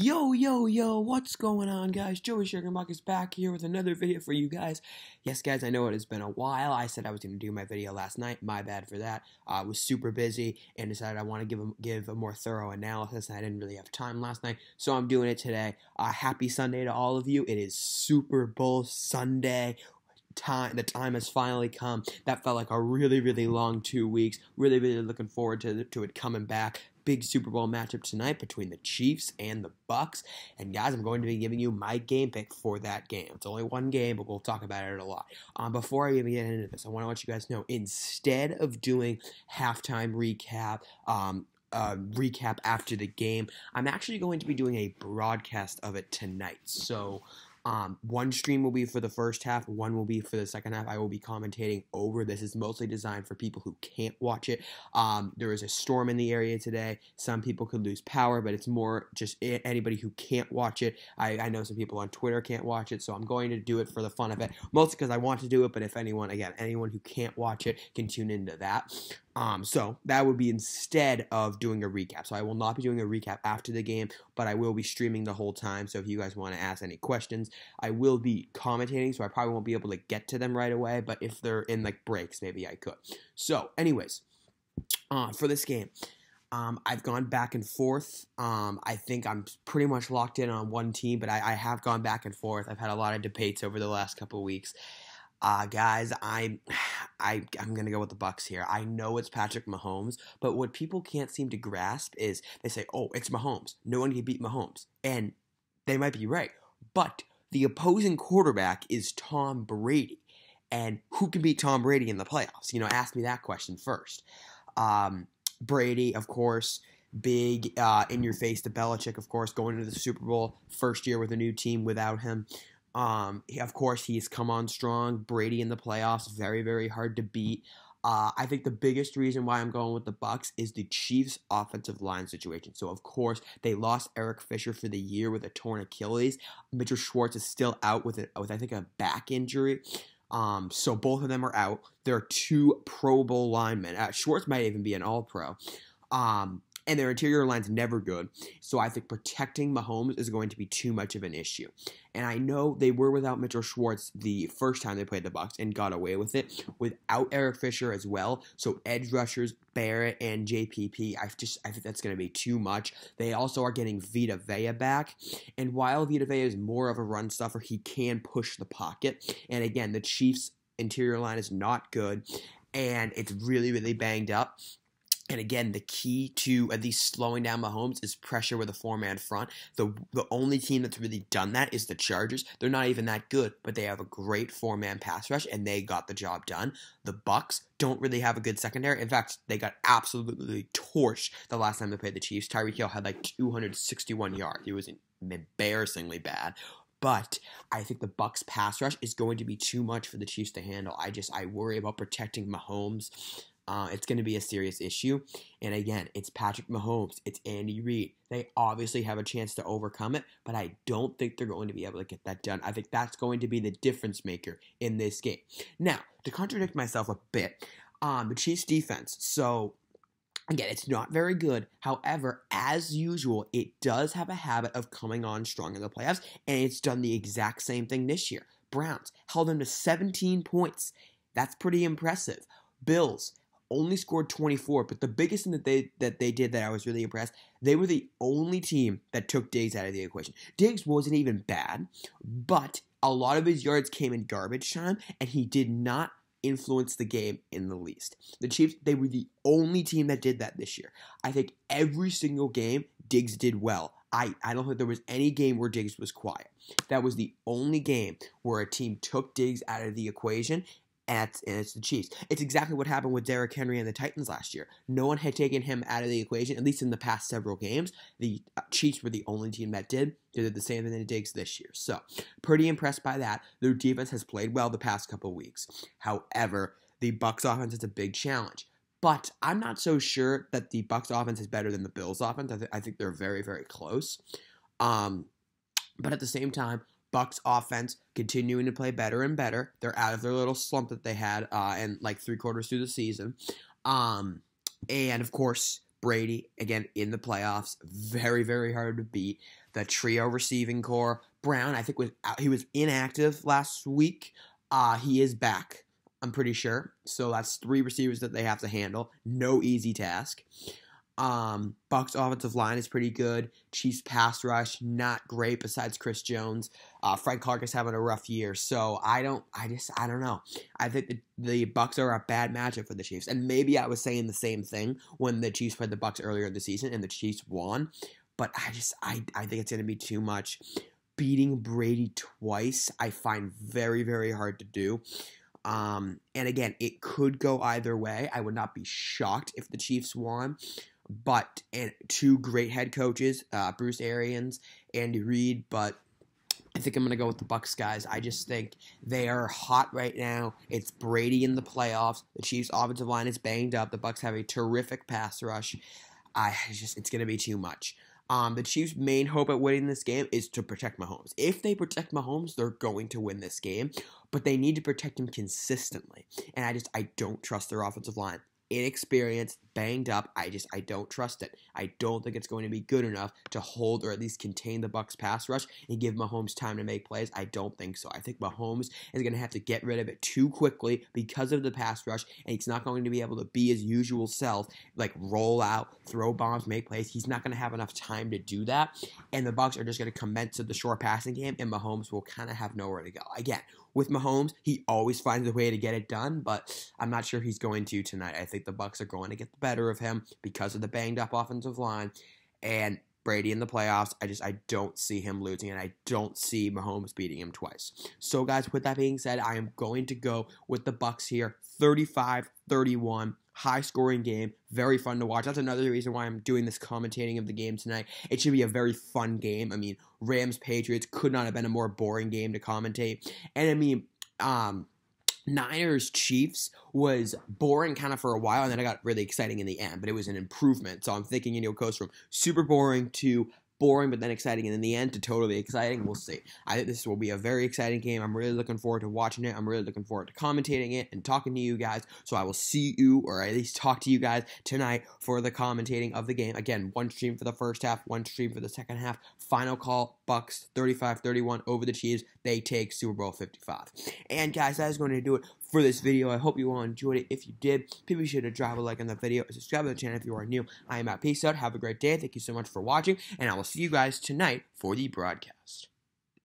Yo, what's going on, guys? Joey Sugarmuck is back here with another video for you guys. Yes, guys, I know it has been a while. I said I was going to do my video last night. My bad for that. I was super busy and decided I want to give a more thorough analysis, and I didn't really have time last night, so I'm doing it today. Happy Sunday to all of you. It is Super Bowl Sunday. The time has finally come. That felt like a really long 2 weeks. Really looking forward to it coming back. Big Super Bowl matchup tonight between the Chiefs and the Bucks. And guys, I'm going to be giving you my game pick for that game. It's only one game, but we'll talk about it a lot. Before I even get into this, I want to let you guys know, instead of doing halftime recap after the game, I'm actually going to be doing a broadcast of it tonight. So one stream will be for the first half, one will be for the second half. I will be commentating over. This is mostly designed for people who can't watch it. There is a storm in the area today. Some people could lose power, but it's more just anybody who can't watch it. I know some people on Twitter can't watch it, so I'm going to do it for the fun of it, mostly because I want to do it, but if anyone who can't watch it can tune into that. So that would be instead of doing a recap. So I will not be doing a recap after the game, but I will be streaming the whole time. So if you guys want to ask any questions, I will be commentating, so I probably won't be able to get to them right away, but if they're in like breaks, maybe I could. So anyways, for this game, I've gone back and forth. I think I'm pretty much locked in on one team, but I have gone back and forth. I've had a lot of debates over the last couple of weeks. Guys, I'm gonna go with the Bucks here. I know it's Patrick Mahomes, but what people can't seem to grasp is they say, "Oh, it's Mahomes. No one can beat Mahomes," and they might be right. But the opposing quarterback is Tom Brady, and who can beat Tom Brady in the playoffs? Ask me that question first. Brady, of course. Big in your face to Belichick, of course, going into the Super Bowl, first year with a new team without him. Of course, he's come on strong. Brady in the playoffs, very hard to beat. I think the biggest reason why I'm going with the Bucks is the Chiefs' offensive line situation. So, of course, they lost Eric Fisher for the year with a torn Achilles. Mitchell Schwartz is still out with I think, a back injury. So both of them are out. There are two Pro Bowl linemen. Schwartz might even be an All-Pro. And their interior line's never good. So I think protecting Mahomes is going to be too much of an issue. And I know they were without Mitchell Schwartz the first time they played the Bucs and got away with it. Without Eric Fisher as well. So edge rushers, Barrett and JPP, I think that's going to be too much. They also are getting Vita Vea back. And while Vita Vea is more of a run stuffer, he can push the pocket. And again, the Chiefs' interior line is not good. And it's really banged up. And again, the key to at least slowing down Mahomes is pressure with a four-man front. The only team that's really done that is the Chargers. They're not even that good, but they have a great four-man pass rush, and they got the job done. The Bucks don't really have a good secondary. In fact, they got absolutely torched the last time they played the Chiefs. Tyreek Hill had like 261 yards. He was embarrassingly bad. But I think the Bucks pass rush is going to be too much for the Chiefs to handle. I worry about protecting Mahomes. It's going to be a serious issue. And again, it's Patrick Mahomes. It's Andy Reid. They obviously have a chance to overcome it, but I don't think they're going to be able to get that done. I think that's going to be the difference maker in this game. Now, to contradict myself a bit, the Chiefs defense. So, again, it's not very good. However, as usual, it does have a habit of coming on strong in the playoffs, and it's done the exact same thing this year. Browns held them to 17 points. That's pretty impressive. Bills only scored 24, but the biggest thing that they did that I was really impressed, they were the only team that took Diggs out of the equation. Diggs wasn't even bad, but a lot of his yards came in garbage time, and he did not influence the game in the least. The Chiefs, they were the only team that did that this year. I think every single game, Diggs did well. I don't think there was any game where Diggs was quiet. That was the only game where a team took Diggs out of the equation, and it's the Chiefs. It's exactly what happened with Derrick Henry and the Titans last year. No one had taken him out of the equation, at least in the past several games. The Chiefs were the only team that did. They did the same thing to Diggs this year. So, pretty impressed by that. Their defense has played well the past couple weeks. However, the Bucs offense is a big challenge. But I'm not so sure that the Bucs offense is better than the Bills offense. I think they're very close. But at the same time, Bucks offense continuing to play better and better. They're out of their little slump that they had in like 3/4 through the season. And of course, Brady, again, in the playoffs, very hard to beat. the trio receiving core. Brown, I think he was inactive last week. He is back, I'm pretty sure. So that's 3 receivers that they have to handle. No easy task. Bucs offensive line is pretty good. Chiefs pass rush, not great besides Chris Jones. Frank Clark is having a rough year. So I don't know. I think the Bucs are a bad matchup for the Chiefs. And maybe I was saying the same thing when the Chiefs played the Bucs earlier in the season and the Chiefs won. But I think it's going to be too much. Beating Brady twice, I find very, very hard to do. And again, it could go either way. I would not be shocked if the Chiefs won. But and 2 great head coaches, Bruce Arians, Andy Reid. But I think I'm going to go with the Bucs, guys. I just think they are hot right now. It's Brady in the playoffs. The Chiefs' offensive line is banged up. The Bucs have a terrific pass rush. It's going to be too much. The Chiefs' main hope at winning this game is to protect Mahomes. If they protect Mahomes, they're going to win this game. But they need to protect him consistently. And I don't trust their offensive line. Inexperienced, banged up. I don't trust it. I don't think it's going to be good enough to hold or at least contain the Bucs pass rush and give Mahomes time to make plays. I don't think so. I think Mahomes is going to have to get rid of it too quickly because of the pass rush, and he's not going to be able to be his usual self, like roll out, throw bombs, make plays. He's not going to have enough time to do that, and the Bucs are just going to commence to the short passing game, and Mahomes will kind of have nowhere to go. Again, with Mahomes, he always finds a way to get it done, but I'm not sure he's going to tonight. I think the Bucs are going to get the better of him because of the banged-up offensive line, and Brady in the playoffs, I don't see him losing, and I don't see Mahomes beating him twice. So, guys, with that being said, I am going to go with the Bucs here, 35-31. High-scoring game, very fun to watch. That's another reason why I'm doing this commentating of the game tonight. It should be a very fun game. I mean, Rams-Patriots could not have been a more boring game to commentate. And, I mean, Niners-Chiefs was boring kind of for a while, and then it got really exciting in the end, but it was an improvement. So I'm thinking, it goes from super boring to boring, but then exciting, and in the end to totally exciting. We'll see. I think this will be a very exciting game. I'm really looking forward to watching it. I'm really looking forward to commentating it and talking to you guys. So I will see you, or at least talk to you guys tonight for the commentating of the game. Again, 1 stream for the first half, 1 stream for the second half. Final call, Bucs 35-31 over the Chiefs. They take Super Bowl 55. And guys, that is going to do it for this video. I hope you all enjoyed it. If you did, please be sure to drop a like on the video and subscribe to the channel if you are new. I am out. Peace out. Have a great day. Thank you so much for watching, and I will see you guys tonight for the broadcast.